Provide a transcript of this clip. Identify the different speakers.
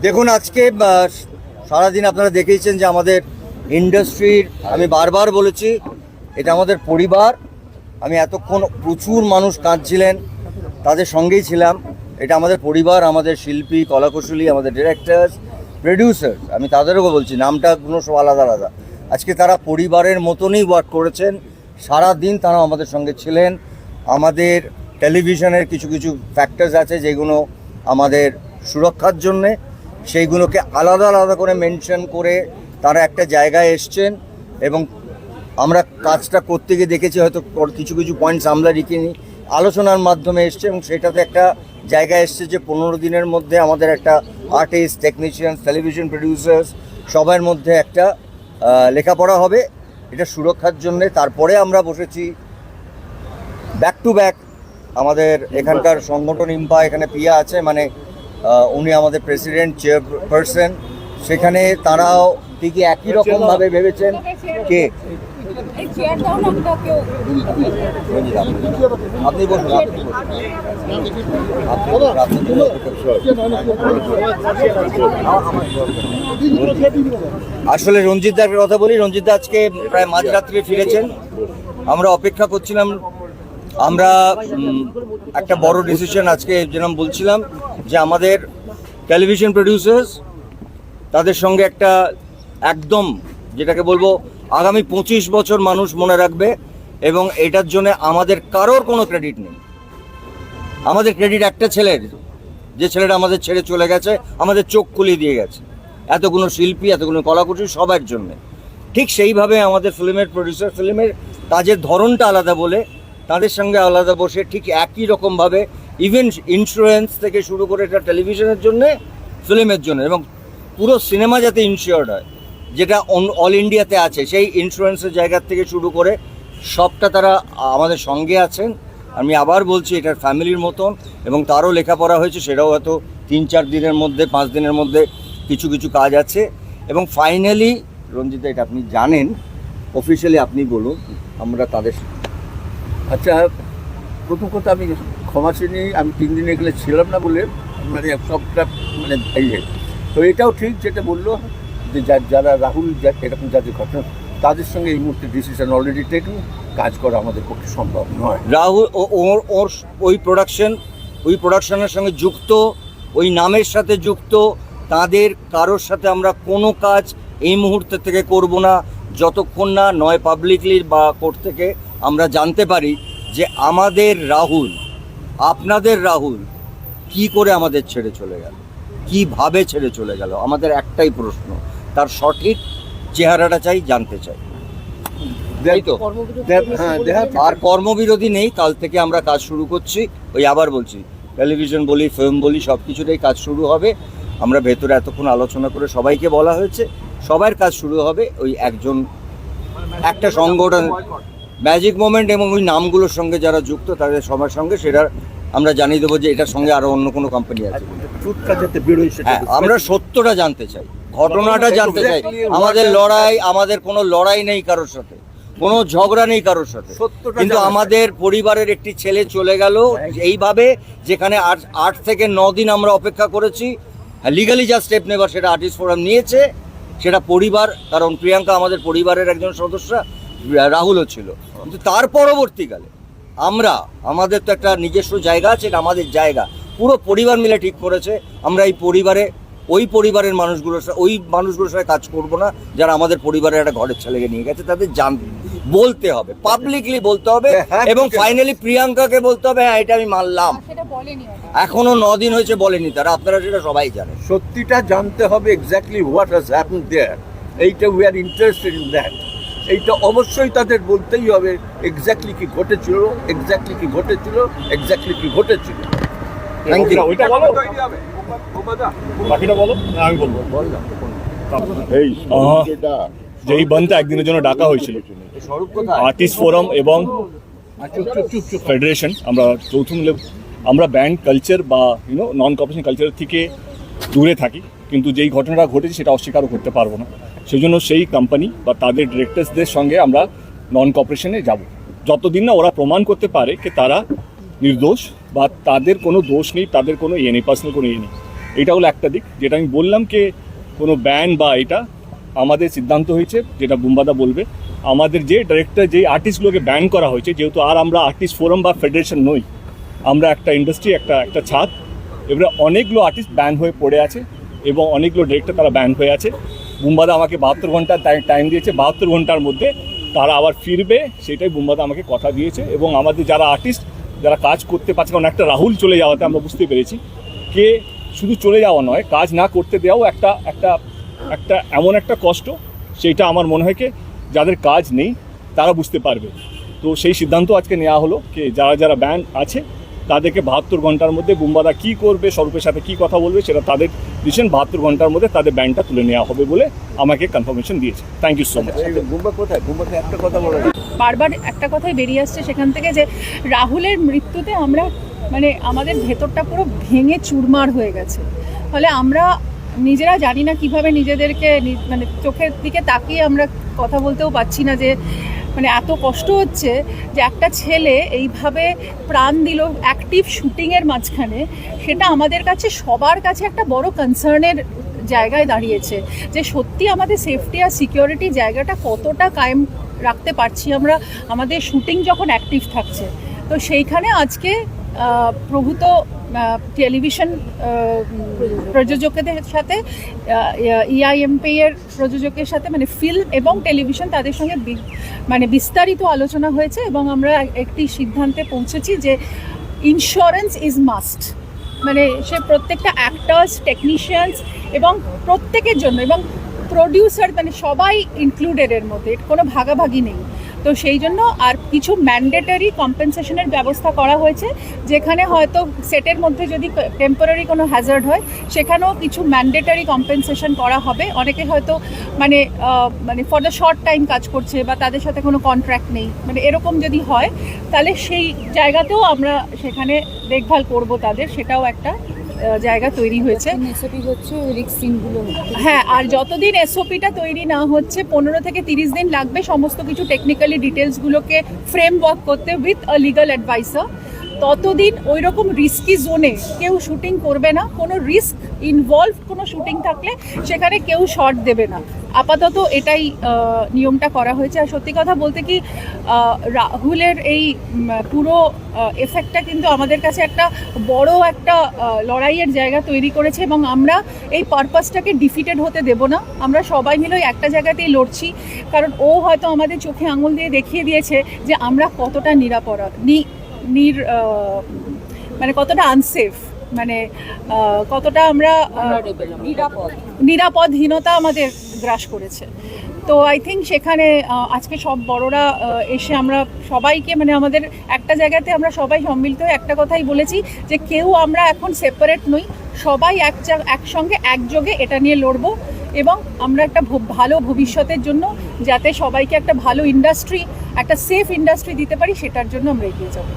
Speaker 1: দেখুন আজকে সারাদিন আপনারা দেখেইছেন যে আমাদের ইন্ডাস্ট্রির, আমি বারবার বলেছি এটা আমাদের পরিবার। আমি এতক্ষণ প্রচুর মানুষ কাঁদছিলেন, তাদের সঙ্গেই ছিলাম। এটা আমাদের পরিবার, আমাদের শিল্পী, কলাকুশলী, আমাদের ডিরেক্টরস, প্রডিউসার, আমি তাদেরও বলছি, নামটাগুলো সব আলাদা আলাদা। আজকে তারা পরিবারের মতনই ওয়ার্ক করেছেন, সারা দিন তারা আমাদের সঙ্গে ছিলেন। আমাদের টেলিভিশনের কিছু কিছু ফ্যাক্টরস আছে যেগুলো আমাদের সুরক্ষার জন্যে, সেইগুলোকে আলাদা আলাদা করে মেনশন করে তারা একটা জায়গায় এসছেন। এবং আমরা কাজটা করতে গিয়ে দেখেছি হয়তো কিছু কিছু পয়েন্টস আমরা রেখিনি, আলোচনার মাধ্যমে এসছে এবং সেটাতে একটা জায়গায় এসছে যে 15 দিনের মধ্যে আমাদের একটা আর্টিস্ট, টেকনিশিয়ান, টেলিভিশন প্রডিউসার্স সবার মধ্যে একটা লেখাপড়া হবে, এটা সুরক্ষার জন্যে। তারপরে আমরা বসেছি ব্যাক টু ব্যাক আমাদের এখানকার সংগঠন ইম্পা, এখানে পিয়া আছে, মানে উনি আমাদের প্রেসিডেন্ট, চেয়ারপারসন, সেখানে তারাও ঠিকই একই রকমভাবে ভেবেছেন। কে আপনি বসুন, আসলে রঞ্জিতদার কথা বলি। রঞ্জিতদা আজকে প্রায় মাঝরাত্রে ফিরেছেন, আমরা অপেক্ষা করছিলাম। আমরা একটা বড় ডিসিশন আজকে যেরকম বলছিলাম যে আমাদের টেলিভিশন প্রডিউসার্স তাদের সঙ্গে একটা একদম যেটাকে বলবো আগামী 25 বছর মানুষ মনে রাখবে, এবং এটার জন্য আমাদের কারোর কোনো ক্রেডিট নেই। আমাদের ক্রেডিট একটা ছেলের, যে ছেলেটা আমাদের ছেড়ে চলে গেছে, আমাদের চোখ খুলিয়ে দিয়ে গেছে এতগুলো শিল্পী, এতগুলো কলাকুশলী সবার জন্যে। ঠিক সেইভাবে আমাদের ফিল্মের প্রডিউসার, ফিল্মের কাজের ধরনটা আলাদা বলে তাদের সঙ্গে আলাদা বসে ঠিক একই রকমভাবে ইভেন ইন্স্যুরেন্স থেকে শুরু করে এটা টেলিভিশনের জন্যে, ফিল্মের জন্য, এবং পুরো সিনেমা যাতে ইনশিওর্ড হয় যেটা অল ইন্ডিয়াতে আছে, সেই ইন্স্যুরেন্সের জায়গার থেকে শুরু করে সবটা তারা আমাদের সঙ্গে আছেন। আমি আবার বলছি এটার ফ্যামিলির মতন, এবং তারও লেখাপড়া হয়েছে, সেটাও হয়তো 3-4 দিনের মধ্যে, 5 দিনের মধ্যে কিছু কিছু কাজ আছে। এবং ফাইনালি রঞ্জিত, এটা আপনি জানেন, অফিসিয়ালি আপনি বলুন আমরা তাদের।
Speaker 2: আচ্ছা, প্রথম কথা আমি ক্ষমা চিনি, আমি 3 দিন এগুলো ছিলাম না বলে মানে সবটা মানে তো এটাও ঠিক যেটা বললো যে যারা রাহুল এরকম যাদের ঘটনা, তাদের সঙ্গে এই মুহূর্তে ডিসিশন অলরেডি টেকেন, কাজ করা আমাদের পক্ষে সম্ভব নয়।
Speaker 1: রাহুল ওর ওই প্রোডাকশনের সঙ্গে যুক্ত, ওই নামের সাথে যুক্ত, তাদের কারোর সাথে আমরা কোনো কাজ এই মুহূর্তে থেকে করব না যতক্ষণ না নয় পাবলিকলি বা কোর্ট থেকে আমরা জানতে পারি যে আমাদের রাহুল, আপনাদের রাহুল কি করে আমাদের ছেড়ে চলে গেল, কিভাবে ছেড়ে চলে গেল। আমাদের একটাই প্রশ্ন, তার সঠিক চেহারাটা চাই, জানতে চাই, তাই তো? আর কর্মবিরোধী নেই, কাল থেকে আমরা কাজ শুরু করছি। ওই আবার বলছি, টেলিভিশন বলি, ফিল্ম বলি, সব কিছুতেই কাজ শুরু হবে। আমরা ভেতরে এতক্ষণ আলোচনা করে সবাইকে বলা হয়েছে, সবার কাজ শুরু হবে ওই একটা সংগঠন ম্যাজিক মোমেন্ট, এবং ওই নামগুলোর সঙ্গে যারা যুক্ত তাদের সবার সঙ্গে সেটা আমরা জানিয়ে দেবো যে এটার সঙ্গে আরও অন্য কোনো কোম্পানি আছে। হ্যাঁ, আমরা সত্যটা জানতে চাই, ঘটনাটা জানতে চাই। আমাদের কোনো লড়াই নেই কারোর সাথে, কোনো ঝগড়া নেই কারোর সাথে, কিন্তু আমাদের পরিবারের একটি ছেলে চলে গেল এইভাবে, যেখানে 8 থেকে 9 দিন আমরা অপেক্ষা করেছি। লিগালি যা স্টেপ নেবার সেটা আর্টিস্ট ফোরাম নিয়েছে, সেটা পরিবার, কারণ প্রিয়াঙ্কা আমাদের পরিবারের একজন সদস্য, রাহুলও ছিল। কিন্তু তার পরবর্তীকালে আমাদের তো একটা নিজস্ব জায়গা আছে, এটা আমাদের জায়গা, পুরো পরিবার মিলে ঠিক করেছে আমরা এই ওই পরিবারের মানুষগুলোর সাথে কাজ করব না যারা আমাদের পরিবারের একটা ঘরের ছেলেকে নিয়ে গেছে। তাদের বলতে হবে, পাবলিকলি বলতে হবে, এবং ফাইনালি প্রিয়াঙ্কাকে বলতে হবে হ্যাঁ এটা আমি মানলাম। এখনো 9 দিন হয়েছে বলেনি তারা, আপনারা সেটা সবাই জানেন।
Speaker 2: সত্যিটা জানতে হবে, এক্স্যাক্টলি হোয়াট হ্যাজ হ্যাপেন্ড দেয়ার। এইটা we are interested in that. এইটা অবশ্যই তাদের বলতেই হবে, এক্স্যাক্টলি কি ঘটেছিল, এক্স্যাক্টলি কি ঘটেছিল, এক্স্যাক্টলি কি ঘটেছিল।
Speaker 1: Thank you.
Speaker 3: বাকিটা বলো, আমি বলবো। যেই বন্ধ একদিনের জন্য ডাকা হয়েছিল আর্টিস্ট ফোরাম এবং ফেডারেশন, আমরা যৌথ মিলে আমরা ব্যান্ড কালচার বা নন কর্পোরেশন কালচারের থেকে দূরে থাকি, কিন্তু যেই ঘটনাটা ঘটেছে সেটা অস্বীকারও করতে পারবো না। সেই জন্য সেই কোম্পানি বা তাদের ডিরেক্টরসদের সঙ্গে আমরা নন কর্পোরেশনে যাব, যতদিন না ওরা প্রমাণ করতে পারে যে তারা নির্দোষ বা তাদের কোনো দোষ নেই, তাদের কোনো নেই, পার্সোনাল কোনো নেই। এটা হলো একটা দিক যেটা আমি বললাম যে কোনো ব্যান বা এটা আমাদের সিদ্ধান্ত হয়েছে, যেটা বুম্বাদা বলবে, আমাদের যে ডাইরেক্টর যেই আর্টিস্টগুলোকে ব্যান করা হয়েছে, যেহেতু আর আমরা আর্টিস্ট ফোরাম বা ফেডারেশন নই, আমরা একটা ইন্ডাস্ট্রি, একটা ছাদ, এবারে অনেকগুলো আর্টিস্ট ব্যান হয়ে পড়ে আছে এবং অনেকগুলো ডিরেক্টর তারা ব্যান হয়ে আছে। বুম্বাদা আমাকে 72 ঘন্টা টাইম দিয়েছে, 72 ঘন্টার মধ্যে তারা আবার ফিরবে, সেটাই বুম্বাদা আমাকে কথা দিয়েছে। এবং আমাদের যারা আর্টিস্ট যারা কাজ করতে পারছে, কারণ একটা রাহুল চলে যাওয়াতে আমরা বুঝতে পেরেছি কে শুধু চলে যাওয়া নয়, কাজ না করতে দেওয়াও একটা একটা একটা এমন একটা কষ্ট, সেইটা আমার মনে হয় কি যাদের কাজ নেই তারা বুঝতে পারবে। তো সেই সিদ্ধান্ত আজকে নেওয়া হলো যে যারা যারা ব্যান আছে তাদেরকে 72 ঘন্টার মধ্যে বুম্বাদা কী করবে, স্বরূপের সাথে কী কথা বলবে, সেটা তাদের ডিসিশন। 72 ঘন্টার মধ্যে তাদের ব্যানটা তুলে নেওয়া হবে বলে আমাকে কনফার্মেশন দিয়েছে। Thank you so much.
Speaker 2: Bumba কোথায়? বুম্বাকে একটা কথা বলা যায়।
Speaker 4: বারবার একটা কথাই বেরিয়ে আসছে সেখান থেকে যে রাহুলের মৃত্যুতে আমরা মানে আমাদের ভেতরটা পুরো ভেঙে চুরমার হয়ে গেছে। ফলে আমরা নিজেরা জানি না কিভাবে নিজেদেরকে মানে চোখের দিকে তাকিয়ে আমরা কথা বলতেও পারছি না যে মানে এত কষ্ট হচ্ছে যে একটা ছেলে এইভাবে প্রাণ দিল অ্যাক্টিভ শুটিংয়ের মাঝখানে। সেটা আমাদের কাছে সবার কাছে একটা বড় কনসার্নের জায়গায় দাঁড়িয়েছে যে সত্যি আমাদের সেফটি আর সিকিউরিটি জায়গাটা কতটা কায়েম রাখতে পারছি আমরা আমাদের শুটিং যখন অ্যাক্টিভ থাকছে। তো সেইখানে আজকে প্রভূত টেলিভিশন প্রযোজকদের সাথে EIMP এর প্রযোজকের সাথে মানে ফিল্ম এবং টেলিভিশন তাদের সঙ্গে মানে বিস্তারিত আলোচনা হয়েছে এবং আমরা একটি সিদ্ধান্তে পৌঁছেছি যে ইন্স্যুরেন্স ইজ মাস্ট। মানে সে প্রত্যেকটা অ্যাক্টার্স, টেকনিশিয়ানস এবং প্রত্যেকের জন্য এবং প্রডিউসার মানে সবাই ইনক্লুডেড এর মধ্যে, কোনো ভাগাভাগি নেই। তো সেই জন্য আর কিছু ম্যান্ডেটারি কম্পেনসেশনের ব্যবস্থা করা হয়েছে, যেখানে হয়তো সেটের মধ্যে যদি টেম্পোরারি কোনো হ্যাজার্ড হয় সেখানেও কিছু ম্যান্ডেটারি কম্পেনসেশন করা হবে। অনেকে হয়তো মানে মানে ফর দ্য শর্ট টাইম কাজ করছে বা তাদের সাথে কোনো কন্ট্রাক্ট নেই, মানে এরকম যদি হয় তাহলে সেই জায়গাতেও আমরা সেখানে দেখভাল করব তাদের, সেটাও একটা জায়গা তৈরি হয়েছে। হ্যাঁ, আর যতদিন SOPটা তৈরি না হচ্ছে 15 থেকে 30 দিন লাগবে সমস্ত কিছু টেকনিক্যালি ডিটেলসগুলোকে ফ্রেমওয়ার্ক করতে উইথ আ লিগাল অ্যাডভাইসার। ততদিন ওই রকম রিস্কি জোনে কেউ শুটিং করবে না। কোনো রিস্ক ইনভলভ কোনো শুটিং থাকলে সেখানে কেউ শর্ট দেবে না। আপাতত এটাই নিয়মটা করা হয়েছে। আর সত্যি কথা বলতে কি রাহুলের এই পুরো এফেক্টটা কিন্তু আমাদের কাছে একটা বড় একটা লড়াইয়ের জায়গা তৈরি করেছে এবং আমরা এই পারপাসটাকে ডিফিটেড হতে দেব না। আমরা সবাই মিলে একটা জায়গাতেই লড়ছি, কারণ ও হয়তো আমাদের চোখে আঙুল দিয়ে দেখিয়ে দিয়েছে যে আমরা কতটা মানে কতটা আনসেফ, মানে কতটা আমরা নিরাপদহীনতা আমাদের গ্রাস করেছে। তো আই থিঙ্ক সেখানে আজকে সব বড়রা এসে আমরা সবাইকে মানে আমাদের একটা জায়গাতে আমরা সবাই সম্মিলিত হয়ে একটা কথাই বলেছি যে কেউ আমরা এখন সেপারেট নই, সবাই একসঙ্গে একযোগে এটা নিয়ে লড়বো এবং আমরা একটা ভালো ভবিষ্যতের জন্য যাতে সবাইকে একটা ভালো ইন্ডাস্ট্রি, একটা সেফ ইন্ডাস্ট্রি দিতে পারি, সেটার জন্য আমরা এগিয়ে যাবো।